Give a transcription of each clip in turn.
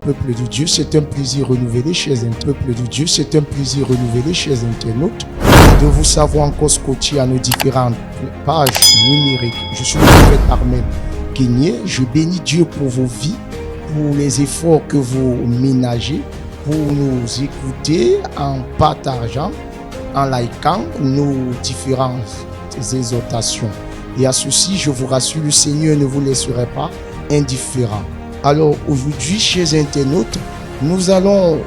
peuple de Dieu, c'est un plaisir renouvelé, chers internautes, de vous savoir encore scotché à nos différentes pages numériques. Je suis le prophète Armel Kenyé. Je bénis Dieu pour vos vies, pour les efforts que vous ménagez, pour nous écouter en partageant, en likant nos différentes exhortations. Et à ceci, je vous rassure, le Seigneur ne vous laissera pas indifférent. Alors aujourd'hui, chers internautes, nous allons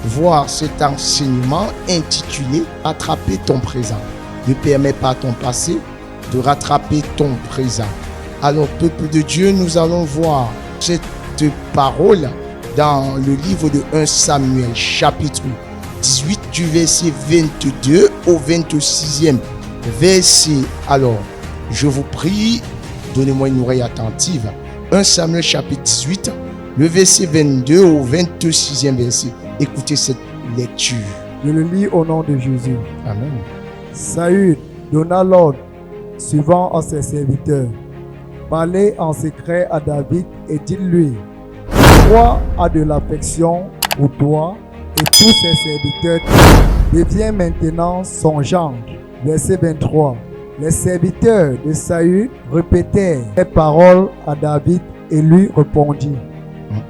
voir cet enseignement intitulé « Rattraper ton présent ». Ne permets pas à ton passé de rattraper ton présent. Alors, peuple de Dieu, nous allons voir cette parole dans le livre de 1 Samuel, chapitre 18, du verset 22 au 26e verset. Alors, je vous prie, donnez-moi une oreille attentive. 1 Samuel, chapitre 18, le verset 22 au 26e verset. Écoutez cette lecture. Je le lis au nom de Jésus. Amen. Saül donna l'ordre suivant à ses serviteurs. Parlez en secret à David et dites-lui: le roi a de l'affection pour toi et tous ses serviteurs. Deviens maintenant son gendre. Verset 23. Les serviteurs de Saül répétèrent les paroles à David et lui répondirent: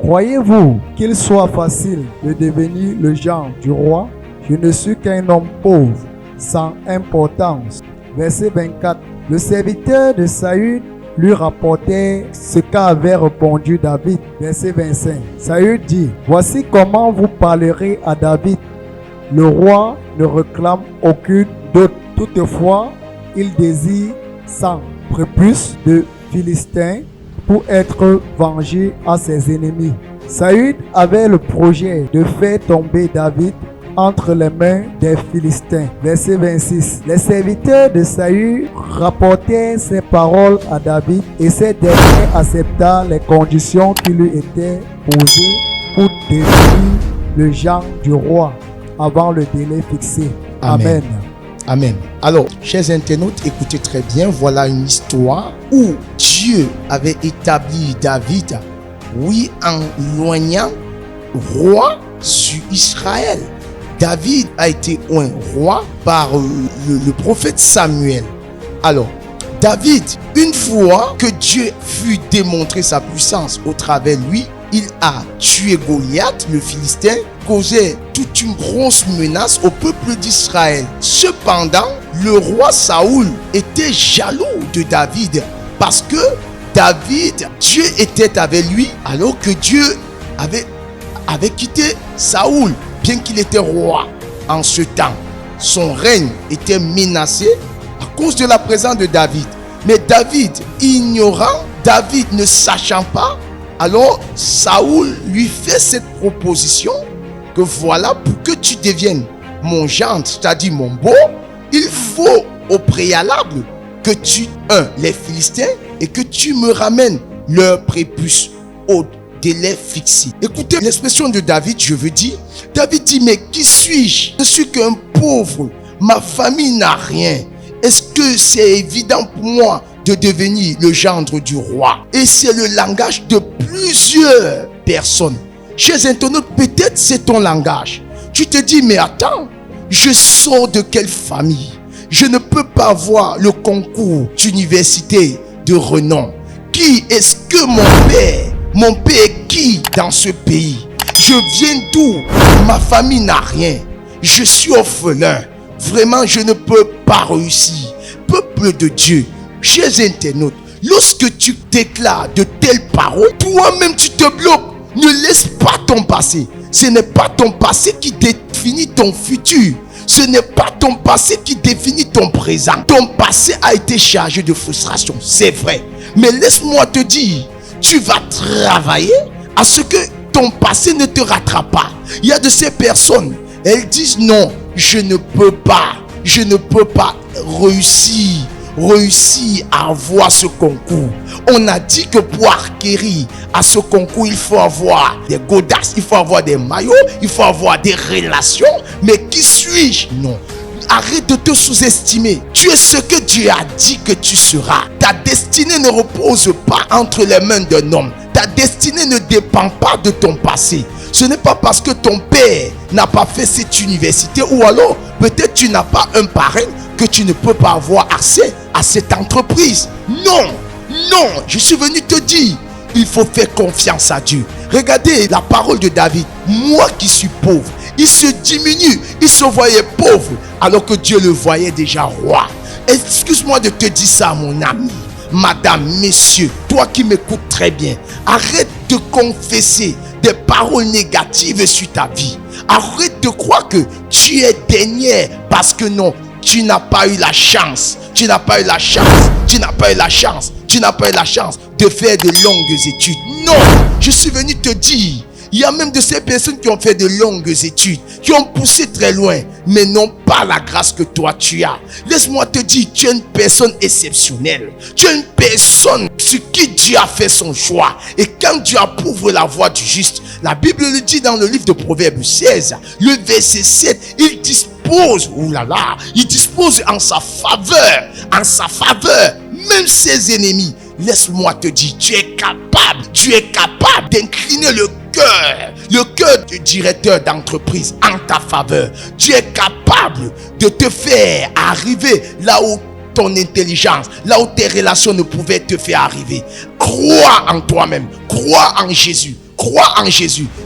croyez-vous qu'il soit facile de devenir le gendre du roi? Je ne suis qu'un homme pauvre, sans importance. Verset 24. Le serviteur de Saül lui rapportait ce qu'avait répondu David. Verset 25. Saül dit: voici comment vous parlerez à David. Le roi ne réclame aucune dot. Toutefois, il désire 100 prépuces de Philistins pour être vengé à ses ennemis. Saül avait le projet de faire tomber David entre les mains des Philistins. Verset 26. Les serviteurs de Saül rapportèrent ces paroles à David et ce dernier accepta les conditions qui lui étaient posées pour devenir le gendre du roi avant le délai fixé. Amen. Amen. Alors, chers internautes, écoutez très bien. Voilà une histoire où Dieu avait établi David, oui, en loignant roi sur Israël. David a été un roi par le prophète Samuel. Alors, David, une fois que Dieu fut démontré sa puissance au travers de lui, il a tué Goliath, le Philistin, causé toute une grosse menace au peuple d'Israël. Cependant, le roi Saoul était jaloux de David parce que David, Dieu était avec lui alors que Dieu avait quitté Saoul, bien qu'il était roi en ce temps. Son règne était menacé à cause de la présence de David. Mais David, ignorant, David ne sachant pas, alors Saoul lui fait cette proposition que voilà, pour que tu deviennes mon gendre, c'est-à-dire mon beau, il faut au préalable que tu les Philistins et que tu me ramènes leur prépuce au délai fixé. Écoutez l'expression de David, je veux dire. David dit: mais qui suis-je? Je suis qu'un pauvre, ma famille n'a rien. Est-ce que c'est évident pour moi de devenir le gendre du roi? Et c'est le langage de plusieurs personnes. Chers internautes, peut-être c'est ton langage. Tu te dis: mais attends, je sors de quelle famille? Je ne peux pas avoir le concours d'université de renom. Qui est-ce que mon père? Mon père est qui dans ce pays? Je viens d'où? Ma famille n'a rien. Je suis orphelin. Vraiment, je ne peux pas réussir. Peuple de Dieu, chers internautes, lorsque tu déclares de telles paroles, toi-même tu te bloques. Ne laisse pas ton passé. Ce n'est pas ton passé qui définit ton futur. Ce n'est pas ton passé qui définit ton présent. Ton passé a été chargé de frustration, c'est vrai. Mais laisse-moi te dire, tu vas travailler à ce que ton passé ne te rattrape pas. Il y a de ces personnes, elles disent: non, je ne peux pas réussir à avoir ce concours. On a dit que pour acquérir à ce concours, il faut avoir des godasses, il faut avoir des maillots, il faut avoir des relations. Mais qui suis-je? Non. Arrête de te sous-estimer. Tu es ce que Dieu a dit que tu seras. Ta destinée ne repose pas entre les mains d'un homme. Ta destinée ne dépend pas de ton passé. Ce n'est pas parce que ton père n'a pas fait cette université ou alors peut-être tu n'as pas un parrain que tu ne peux pas avoir accès à cette entreprise. Non, non, je suis venu te dire, il faut faire confiance à Dieu. Regardez la parole de David. Moi qui suis pauvre, il se diminue, il se voyait pauvre alors que Dieu le voyait déjà roi. Excuse-moi de te dire ça, mon ami. Madame, messieurs, toi qui m'écoutes très bien, arrête de confesser des paroles négatives sur ta vie. Arrête de croire que tu es dernier parce que non, tu n'as pas eu la chance. Tu n'as pas eu la chance. Tu n'as pas eu la chance. Tu n'as pas eu la chance de faire de longues études. Non, je suis venu te dire, il y a même de ces personnes qui ont fait de longues études, qui ont poussé très loin, mais n'ont pas la grâce que toi tu as. Laisse-moi te dire, tu es une personne exceptionnelle. Tu es une personne sur qui Dieu a fait son choix. Et quand Dieu approuve la voie du juste, la Bible le dit dans le livre de Proverbes 16, le verset 7, il dispose, il dispose en sa faveur, même ses ennemis. Laisse-moi te dire, tu es capable d'incliner le cœur du directeur d'entreprise en ta faveur. Tu es capable de te faire arriver là où ton intelligence, là où tes relations ne pouvaient te faire arriver. Crois en toi-même, crois en Jésus,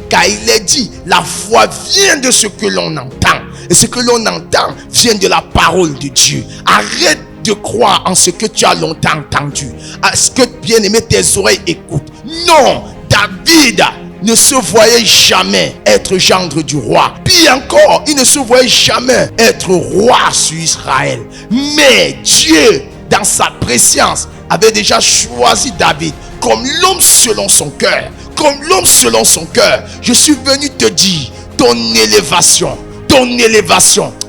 car il est dit, la foi vient de ce que l'on entend, et ce que l'on entend vient de la parole de Dieu. Arrête de croire en ce que tu as longtemps entendu, à ce que, bien aimé, tes oreilles écoutent. Non, David ne se voyait jamais être gendre du roi. Pire encore, il ne se voyait jamais être roi sur Israël. Mais Dieu, dans sa préscience, avait déjà choisi David comme l'homme selon son cœur. Je suis venu te dire, ton élévation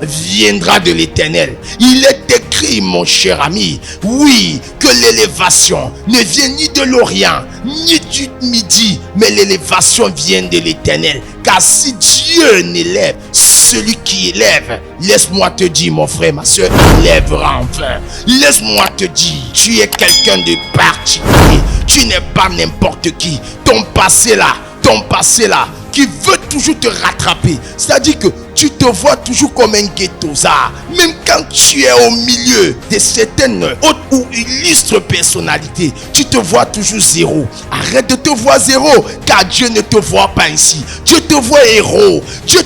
viendra de l'Éternel. Il est écrit, mon cher ami, oui, que l'élévation ne vient ni de l'Orient, ni du Midi, mais l'élévation vient de l'Éternel. Car si Dieu n'élève celui qui élève, laisse-moi te dire, mon frère, ma soeur, il lèvera enfin. Laisse-moi te dire, tu es quelqu'un de particulier. Tu n'es pas n'importe qui. Ton passé là, qui veut toujours te rattraper. C'est-à-dire que tu te vois toujours comme un ghettoard. Même quand tu es au milieu de certaines hautes ou illustres personnalités, tu te vois toujours zéro. Arrête de te voir zéro, car Dieu ne te voit pas ainsi. Dieu te voit héros. Dieu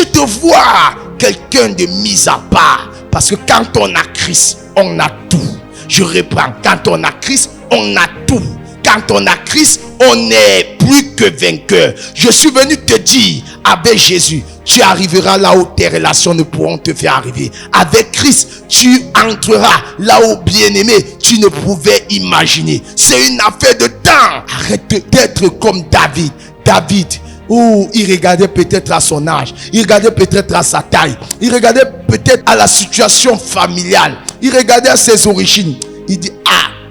te voit quelqu'un de mis à part. Parce que quand on a Christ, on a tout. Je reprends, quand on a Christ, on a tout. Quand on a Christ, on est plus que vainqueur. Je suis venu te dire, avec Jésus, tu arriveras là où tes relations ne pourront te faire arriver. Avec Christ, tu entreras là où, bien-aimé, tu ne pouvais imaginer. C'est une affaire de temps. Arrête d'être comme David. Il regardait peut-être à son âge, il regardait peut-être à sa taille, il regardait peut-être à la situation familiale, il regardait à ses origines. Il dit,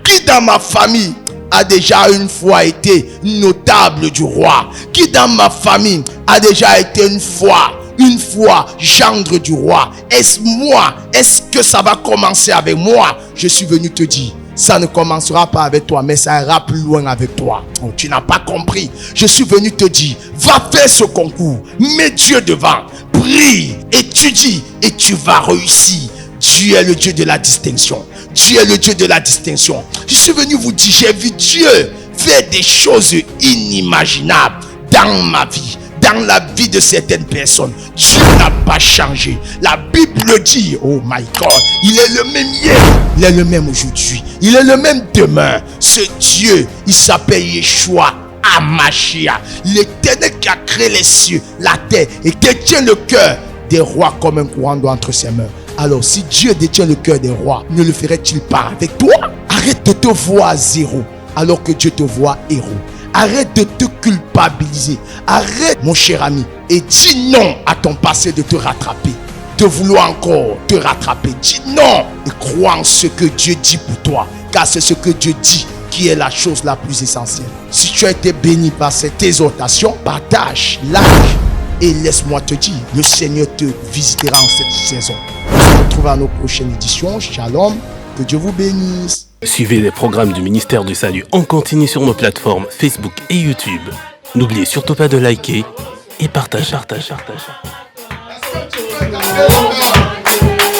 qui dans ma famille a déjà une fois été notable du roi? Qui dans ma famille a déjà été une fois gendre du roi? Est-ce moi? Est-ce que ça va commencer avec moi? Je suis venu te dire, ça ne commencera pas avec toi, mais ça ira plus loin avec toi. Oh, tu n'as pas compris. Je suis venu te dire, va faire ce concours, mets Dieu devant, prie, étudie et tu vas réussir. Dieu est le Dieu de la distinction. Je suis venu vous dire, j'ai vu Dieu faire des choses inimaginables dans ma vie, dans la vie de certaines personnes. Dieu n'a pas changé. La Bible dit, oh my God, il est le même hier, il est le même aujourd'hui, il est le même demain. Ce Dieu, il s'appelle Yeshua HaMashiach, l'Éternel qui a créé les cieux, la terre et détient le cœur des rois comme un courant d'eau entre ses mains. Alors si Dieu détient le cœur des rois, ne le ferait-il pas avec toi? Arrête de te voir zéro alors que Dieu te voit héros. Arrête de te culpabiliser. Arrête, mon cher ami, et dis non à ton passé de te rattraper, de vouloir encore te rattraper. Dis non et crois en ce que Dieu dit pour toi, car c'est ce que Dieu dit qui est la chose la plus essentielle. Si tu as été béni par cette exhortation, partage, like et laisse-moi te dire, le Seigneur te visitera en cette saison. On se retrouve à nos prochaines éditions. Shalom, que Dieu vous bénisse. Suivez les programmes du ministère du Salut en continu sur nos plateformes Facebook et YouTube. N'oubliez surtout pas de liker et partager.